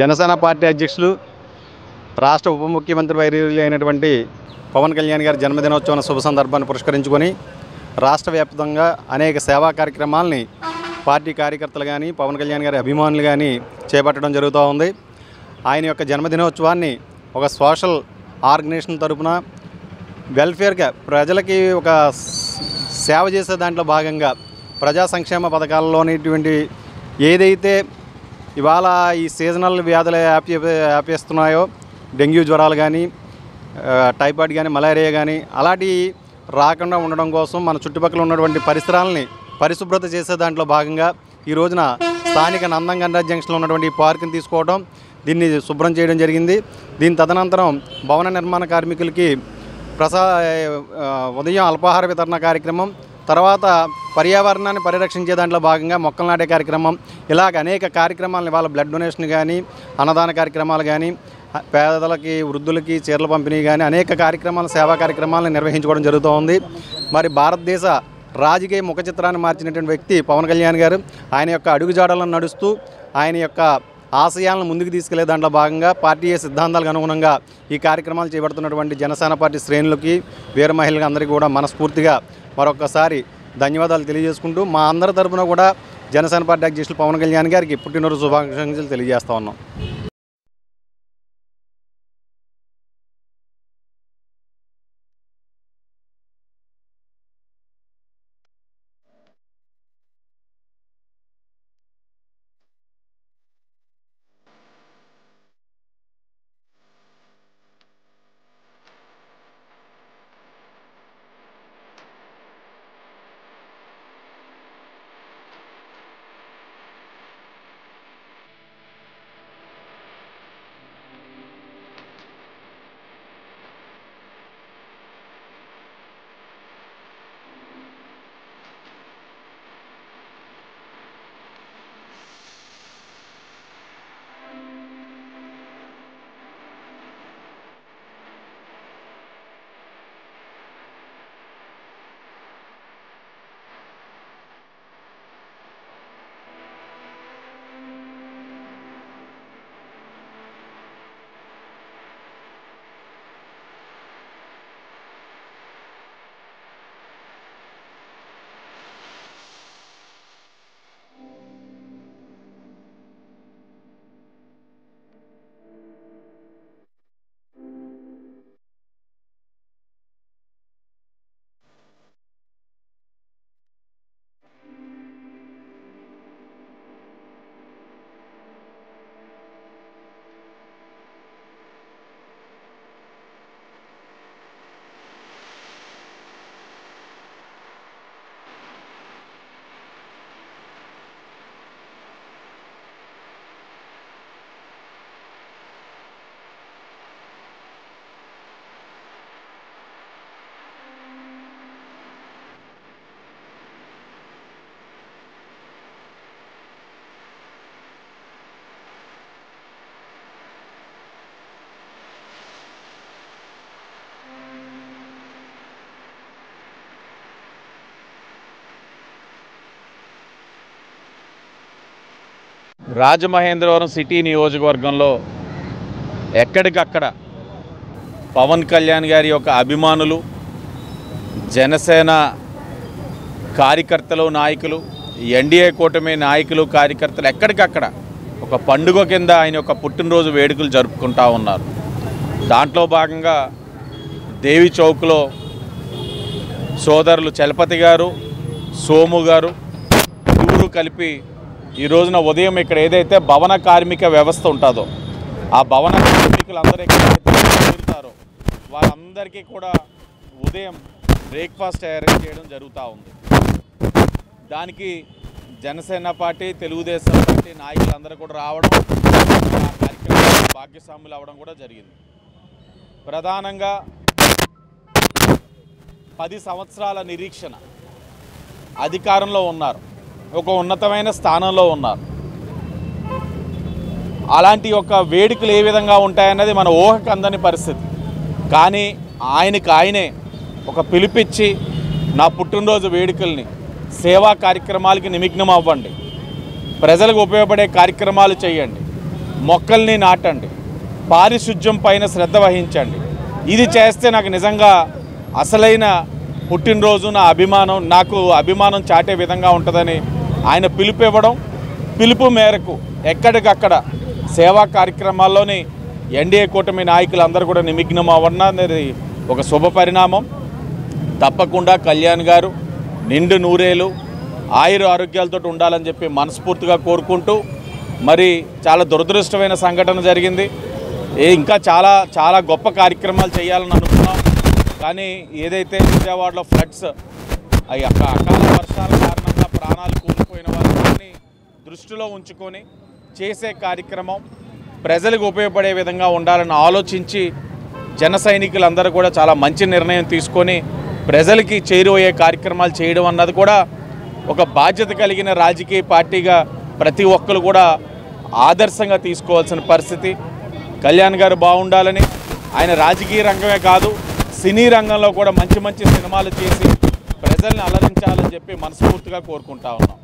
Janasena party అధ్యక్షులు రాష్ట్ర ఉప ముఖ్యమంత్రి వైర్యులు అయినటువంటి పవన్ కళ్యాణ్ గారి జన్మదినోత్సవం శుభ సందర్భాన్ని పురస్కరించుకొని రాష్ట్ర వ్యాప్తంగా అనేక సేవా కార్యక్రమాలని పార్టీ కార్యకర్తలు కానీ పవన్ కళ్యాణ్ గారి అభిమానులు కానీ చేపట్టడం జరుగుతూ ఉంది. ఆయన యొక్క జన్మదినోత్సవాన్ని ఒక సోషల్ ఆర్గనైజేషన్ తరపున వెల్ఫేర్గా ప్రజలకి ఒక సేవ చేసే దాంట్లో భాగంగా ప్రజా సంక్షేమ పథకాలలోనిటువంటి ఏదైతే ఇవాళ ఈ సీజనల్ వ్యాధులు వ్యాపిస్తున్నాయో డెంగ్యూ జ్వరాలు కానీ టైఫాయిడ్ కానీ మలేరియా కానీ అలాంటివి రాకుండా ఉండడం కోసం మన చుట్టుపక్కల ఉన్నటువంటి పరిసరాలని పరిశుభ్రత చేసే దాంట్లో భాగంగా ఈ రోజున స్థానిక నందంగండ్ర జంక్షన్లో ఉన్నటువంటి ఈ పార్కుని తీసుకోవడం, దీన్ని శుభ్రం చేయడం జరిగింది. దీని తదనంతరం భవన నిర్మాణ కార్మికులకి ఉదయం అల్పాహార వితరణ కార్యక్రమం, తర్వాత పర్యావరణాన్ని పరిరక్షించే దాంట్లో భాగంగా మొక్కలు నాటే కార్యక్రమం, ఇలాగ అనేక కార్యక్రమాలను ఇవాళ బ్లడ్ డొనేషన్ కానీ అన్నదాన కార్యక్రమాలు కానీ పేదలకి వృద్ధులకి చీరల పంపిణీ కానీ అనేక కార్యక్రమాలు సేవా కార్యక్రమాలను నిర్వహించుకోవడం జరుగుతూ ఉంది. మరి భారతదేశ రాజకీయ ముఖ చిత్రాన్ని మార్చినటువంటి వ్యక్తి పవన్ కళ్యాణ్ గారు ఆయన యొక్క అడుగుజాడలను నడుస్తూ ఆయన యొక్క ఆశయాలను ముందుకు తీసుకెళ్లే దాంట్లో భాగంగా పార్టీ సిద్ధాంతాలకు అనుగుణంగా ఈ కార్యక్రమాలు చేపడుతున్నటువంటి జనసేన పార్టీ శ్రేణులకి వీర మహిళలకు అందరికీ కూడా మనస్ఫూర్తిగా మరొకసారి ధన్యవాదాలు తెలియజేసుకుంటూ మా అందరి తరపున కూడా జనసేన పార్టీ అధ్యక్షులు పవన్ కళ్యాణ్ గారికి పుట్టినరోజు శుభాకాంక్షలు తెలియజేస్తా ఉన్నాం. రాజమహేంద్రవరం సిటీ నియోజకవర్గంలో ఎక్కడికక్కడ పవన్ కళ్యాణ్ గారి యొక్క అభిమానులు, జనసేన కార్యకర్తలు, నాయకులు, ఎన్డీఏ కూటమి నాయకులు, కార్యకర్తలు ఎక్కడికక్కడ ఒక పండుగ కింద ఆయన యొక్క పుట్టినరోజు వేడుకలు జరుపుకుంటూ ఉన్నారు. దాంట్లో భాగంగా దేవి చౌక్లో సోదరులు చలపతి గారు, సోము గారు ఇరువురు కలిపి ఈ రోజున ఉదయం ఇక్కడ ఏదైతే భవన కార్మిక వ్యవస్థ ఉంటుందో ఆ భవన కార్మికులందరూ ఎక్కడైతే చేరుతారో వాళ్ళందరికీ కూడా ఉదయం బ్రేక్ఫాస్ట్ అరేంజ్ చేయడం జరుగుతూ ఉంది. దానికి జనసేన పార్టీ, తెలుగుదేశం పార్టీ నాయకులందరూ కూడా రావడం, ఆ కార్యక్రమంలో భాగ్యస్వాములు అవ్వడం కూడా జరిగింది. ప్రధానంగా 10 సంవత్సరాల నిరీక్షణ, అధికారంలో ఉన్నారు, ఒక ఉన్నతమైన స్థానంలో ఉన్నారు. అలాంటి యొక్క వేడుకలు ఏ విధంగా ఉంటాయన్నది మన ఊహకు అందని పరిస్థితి. కానీ ఆయనే ఒక పిలిపిచ్చి నా పుట్టినరోజు వేడుకల్ని సేవా కార్యక్రమాలకి నిమగ్నం అవ్వండి, ప్రజలకు ఉపయోగపడే కార్యక్రమాలు చేయండి, మొక్కల్ని నాటండి, పారిశుధ్యం పైన శ్రద్ధ వహించండి. ఇది చేస్తే నాకు నిజంగా అసలైన పుట్టినరోజు నాకు అభిమానం చాటే విధంగా ఉంటుందని ఆయన పిలుపు ఇవ్వడం, పిలుపు మేరకు ఎక్కడికక్కడ సేవా కార్యక్రమాల్లోని ఎన్డీఏ కూటమి నాయకులందరూ కూడా నిమగ్నం అవ్వడం అనేది ఒక శుభ పరిణామం. తప్పకుండా కళ్యాణ్ గారు నిండు నూరేలు ఆయుర ఆరోగ్యాలతో ఉండాలని చెప్పి మనస్ఫూర్తిగా కోరుకుంటూ, మరి చాలా దురదృష్టమైన సంఘటన జరిగింది. ఇంకా చాలా చాలా గొప్ప కార్యక్రమాలు చేయాలని అనుకున్నాం. కానీ ఏదైతే విజయవాడలో ఫ్లడ్స్ అకాల వర్షాల కారణంగా ప్రాణాలు కోల్పోయిన వారిని దృష్టిలో ఉంచుకొని చేసే కార్యక్రమం ప్రజలకు ఉపయోగపడే విధంగా ఉండాలని ఆలోచించి జన సైనికులందరూ కూడా చాలా మంచి నిర్ణయం తీసుకొని ప్రజలకి చేరువయ్యే కార్యక్రమాలు చేయడం అన్నది కూడా ఒక బాధ్యత కలిగిన రాజకీయ పార్టీగా ప్రతి ఒక్కరు కూడా ఆదర్శంగా తీసుకోవాల్సిన పరిస్థితి. కళ్యాణ్ గారు బాగుండాలని, ఆయన రాజకీయ రంగమే కాదు సినీ రంగంలో కూడా మంచి మంచి సినిమాలు చేసి ప్రజల్ని అలరించాలని చెప్పి మనస్ఫూర్తిగా కోరుకుంటా ఉన్నాం.